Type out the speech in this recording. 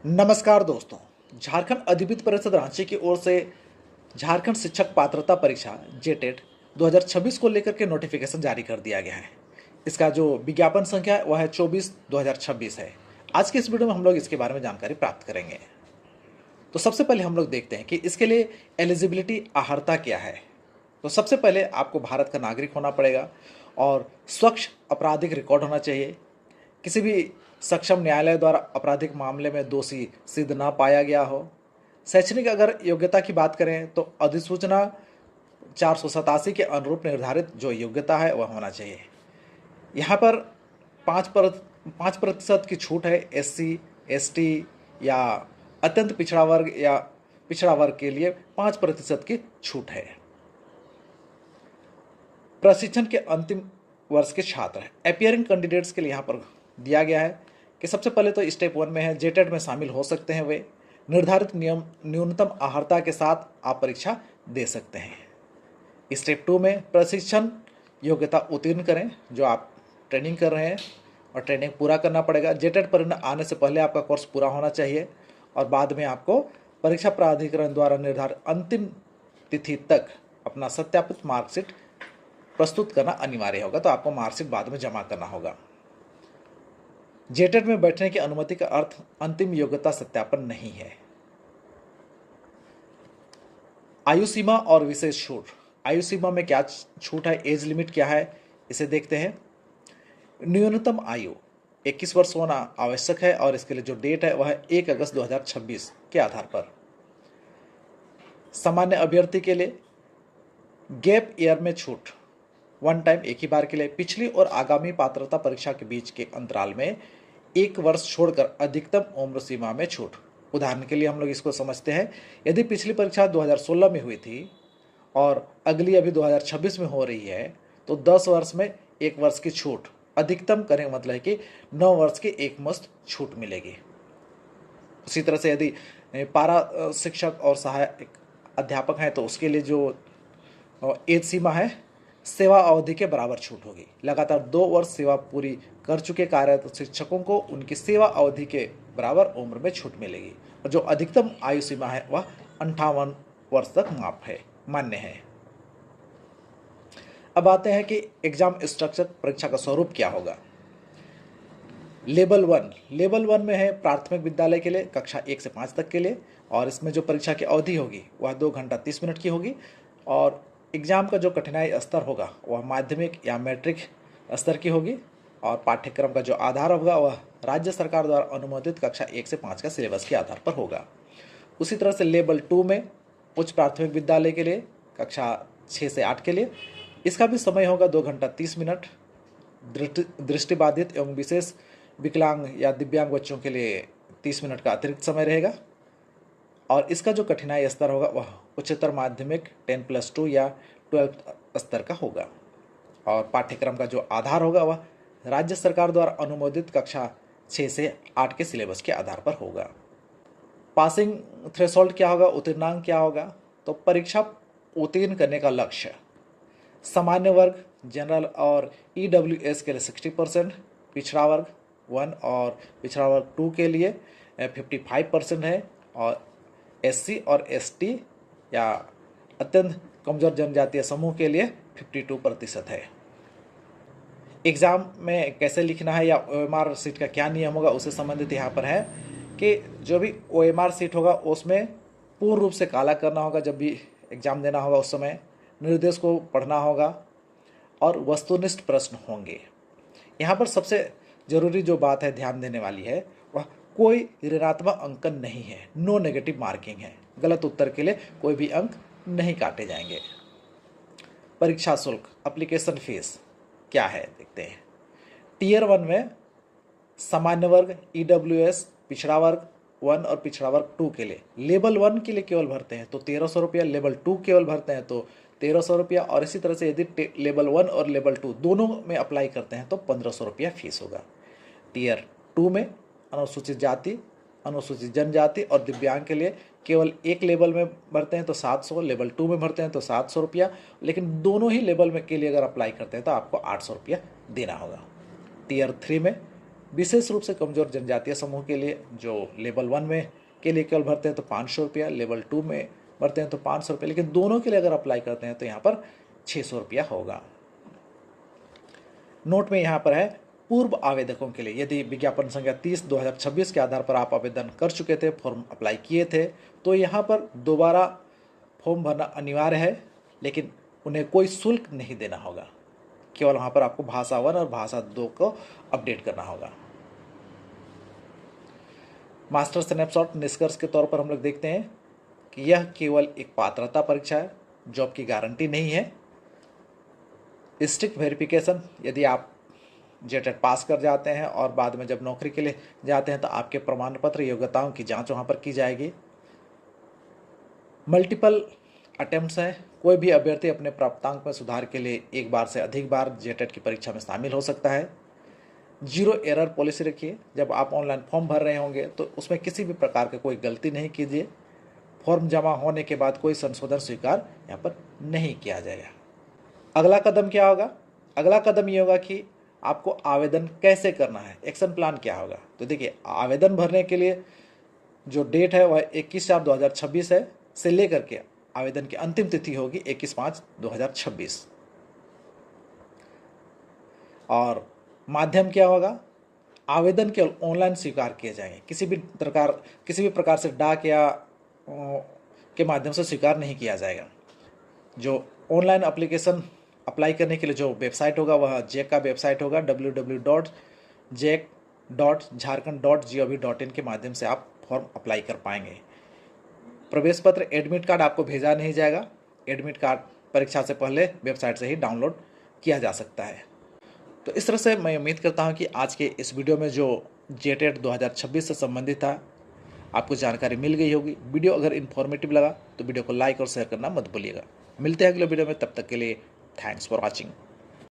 नमस्कार दोस्तों। झारखंड अधिविद्य परिषद रांची की ओर से झारखंड शिक्षक पात्रता परीक्षा जेटेट 2026 को लेकर के नोटिफिकेशन जारी कर दिया गया है। इसका जो विज्ञापन संख्या है वह है 24/2026 है। आज के इस वीडियो में हम लोग इसके बारे में जानकारी प्राप्त करेंगे। तो सबसे पहले हम लोग देखते हैं कि इसके लिए एलिजिबिलिटी अर्हता क्या है। तो सबसे पहले आपको भारत का नागरिक होना पड़ेगा और स्वच्छ आपराधिक रिकॉर्ड होना चाहिए। किसी भी सक्षम न्यायालय द्वारा आपराधिक मामले में दोषी सिद्ध ना पाया गया हो। शैक्षणिक अगर योग्यता की बात करें तो अधिसूचना 487 के अनुरूप निर्धारित जो योग्यता है वह होना चाहिए। यहाँ पर 5% की छूट है SC ST या अत्यंत पिछड़ा वर्ग या पिछड़ा वर्ग के लिए 5% की छूट है। प्रशिक्षण के अंतिम वर्ष के छात्र अपियरिंग कैंडिडेट्स के लिए यहाँ पर दिया गया है कि सबसे पहले तो स्टेप 1 में है जेटेट में शामिल हो सकते हैं। वे निर्धारित नियम न्यूनतम अर्हता के साथ आप परीक्षा दे सकते हैं। स्टेप 2 में प्रशिक्षण योग्यता उत्तीर्ण करें जो आप ट्रेनिंग कर रहे हैं और ट्रेनिंग पूरा करना पड़ेगा। जेटेट परिणाम आने से पहले आपका कोर्स पूरा होना चाहिए और बाद में आपको परीक्षा प्राधिकरण द्वारा निर्धारित अंतिम तिथि तक अपना सत्यापित मार्कशीट प्रस्तुत करना अनिवार्य होगा। तो आपको मार्कशीट बाद में जमा करना होगा। जेटेट में बैठने की अनुमति का अर्थ अंतिम योग्यता सत्यापन नहीं है। आयु सीमा और विशेष छूट। आयु सीमा में क्या छूट है, एज लिमिट क्या है, इसे देखते हैं। न्यूनतम आयु 21 वर्ष होना आवश्यक है और इसके लिए जो डेट है वह है 1 अगस्त 2026 के आधार पर। सामान्य अभ्यर्थी के लिए गैप ईयर में छूट, वन टाइम एक ही बार के लिए पिछली और आगामी पात्रता परीक्षा के बीच के अंतराल में 1 वर्ष छोड़कर अधिकतम उम्र सीमा में छूट। उदाहरण के लिए हम लोग इसको समझते हैं, यदि पिछली परीक्षा 2016 में हुई थी और अगली अभी 2026 में हो रही है तो 10 वर्ष में 1 वर्ष की छूट अधिकतम करने का मतलब है कि 9 वर्ष की एकमुश्त छूट मिलेगी। उसी तरह से यदि पारा शिक्षक और सहायक अध्यापक हैं तो उसके लिए जो एज सीमा है सेवा अवधि के बराबर छूट होगी। लगातार 2 वर्ष सेवा पूरी कर चुके कार्यरत शिक्षकों को उनकी सेवा अवधि के बराबर उम्र में छूट मिलेगी और जो अधिकतम आयु सीमा है वह 58 वर्ष तक मान्य है। अब आते हैं कि एग्जाम स्ट्रक्चर, परीक्षा का स्वरूप क्या होगा। लेवल 1 में है प्राथमिक विद्यालय के लिए कक्षा 1 से 5 तक के लिए और इसमें जो परीक्षा की अवधि होगी वह 2 घंटा 30 मिनट की होगी और एग्ज़ाम का जो कठिनाई स्तर होगा वह माध्यमिक या मैट्रिक स्तर की होगी और पाठ्यक्रम का जो आधार होगा वह राज्य सरकार द्वारा अनुमोदित कक्षा 1 से 5 का सिलेबस के आधार पर होगा। उसी तरह से लेवल 2 में उच्च प्राथमिक विद्यालय के लिए कक्षा 6 से 8 के लिए इसका भी समय होगा 2 घंटा 30 मिनट। दृष्टिबाधित एवं विशेष विकलांग या दिव्यांग बच्चों के लिए 30 मिनट का अतिरिक्त समय रहेगा और इसका जो कठिनाई स्तर होगा वह उच्चतर माध्यमिक 10+2 या 12 स्तर का होगा और पाठ्यक्रम का जो आधार होगा वह राज्य सरकार द्वारा अनुमोदित कक्षा 6 से 8 के सिलेबस के आधार पर होगा। पासिंग थ्रेशोल्ड क्या होगा, उत्तीर्णांक क्या होगा। तो परीक्षा उत्तीर्ण करने का लक्ष्य सामान्य वर्ग, जनरल और EWS के लिए 60%, पिछड़ा वर्ग 1 और पिछड़ा वर्ग 2 के लिए 55% है और SC और ST या अत्यंत कमजोर जनजातीय समूह के लिए 52% है। एग्ज़ाम में कैसे लिखना है या OMR सीट का क्या नियम होगा उससे संबंधित यहाँ पर है कि जो भी OMR सीट होगा उसमें पूर्ण रूप से काला करना होगा। जब भी एग्ज़ाम देना होगा उस समय निर्देश को पढ़ना होगा और वस्तुनिष्ठ प्रश्न होंगे। यहाँ पर सबसे ज़रूरी जो बात है ध्यान देने वाली है वह कोई ऋणात्मक अंकन नहीं है, नो नेगेटिव मार्किंग है। गलत उत्तर के लिए कोई भी अंक नहीं काटे जाएंगे। परीक्षा शुल्क, एप्लीकेशन फीस क्या है देखते हैं। टियर 1 में सामान्य वर्ग, EWS, पिछड़ा वर्ग 1 और पिछड़ा वर्ग 2 के लिए लेवल 1 के लिए केवल भरते हैं तो 1300 रुपया, लेवल 2 केवल भरते हैं तो 1300 रुपया और इसी तरह से यदि लेवल 1 और लेवल 2 दोनों में अप्लाई करते हैं तो 1500 रुपया फीस होगा। टियर 2 में अनुसूचित जाति, अनुसूचित जनजाति और दिव्यांग के लिए केवल एक लेवल में भरते हैं तो 700, लेवल 2 में भरते हैं तो 700 रुपया, लेकिन दोनों ही लेवल में के लिए अगर अप्लाई करते हैं तो आपको 800 रुपया देना होगा। टियर 3 में विशेष रूप से कमज़ोर जनजातीय समूह के लिए जो लेवल 1 में के लिए केवल भरते हैं तो 500 रुपया, लेवल 2 में भरते हैं तो 500 रुपये, लेकिन दोनों के लिए अगर अप्लाई करते हैं तो यहाँ पर 600 रुपया होगा। नोट में यहाँ पर है पूर्व आवेदकों के लिए, यदि विज्ञापन संख्या 30/2026 के आधार पर आप आवेदन कर चुके थे, फॉर्म अप्लाई किए थे, तो यहाँ पर दोबारा फॉर्म भरना अनिवार्य है, लेकिन उन्हें कोई शुल्क नहीं देना होगा। केवल वहाँ पर आपको भाषा 1 और भाषा 2 को अपडेट करना होगा। मास्टर स्नैपशॉट निष्कर्ष के तौर पर हम लोग देखते हैं कि यह केवल एक पात्रता परीक्षा है, जॉब की गारंटी नहीं है। स्ट्रिक्ट वेरिफिकेशन, यदि आप जेटेट पास कर जाते हैं और बाद में जब नौकरी के लिए जाते हैं तो आपके प्रमाण पत्र योग्यताओं की जांच वहाँ पर की जाएगी। मल्टीपल अटेम्प्ट्स है, कोई भी अभ्यर्थी अपने प्राप्तांक में सुधार के लिए एक बार से अधिक बार जेटेट की परीक्षा में शामिल हो सकता है। 0 एरर पॉलिसी रखिए, जब आप ऑनलाइन फॉर्म भर रहे होंगे तो उसमें किसी भी प्रकार की कोई गलती नहीं कीजिए। फॉर्म जमा होने के बाद कोई संशोधन स्वीकार यहाँ पर नहीं किया जाएगा। अगला कदम क्या होगा? अगला कदम ये होगा कि आपको आवेदन कैसे करना है, एक्शन प्लान क्या होगा। तो देखिए, आवेदन भरने के लिए जो डेट है वह 21/4/2026 है, से लेकर के आवेदन की अंतिम तिथि होगी 21/5/2026। और माध्यम क्या होगा? आवेदन केवल ऑनलाइन स्वीकार किए जाएंगे, किसी भी प्रकार से डाक या के माध्यम से स्वीकार नहीं किया जाएगा। जो ऑनलाइन एप्लीकेशन अप्लाई करने के लिए जो वेबसाइट होगा वह जैक का वेबसाइट होगा, www.jek.jharkhand.gov.in के माध्यम से आप फॉर्म अप्लाई कर पाएंगे। प्रवेश पत्र एडमिट कार्ड आपको भेजा नहीं जाएगा, एडमिट कार्ड परीक्षा से पहले वेबसाइट से ही डाउनलोड किया जा सकता है। तो इस तरह से मैं उम्मीद करता हूं कि आज के इस वीडियो में जो जेटेट 2026 से संबंधित था आपको जानकारी मिल गई होगी। वीडियो अगर इन्फॉर्मेटिव लगा तो वीडियो को लाइक और शेयर करना मत भूलिएगा। मिलते हैं अगले वीडियो में, तब तक के लिए थैंक्स फॉर वॉचिंग।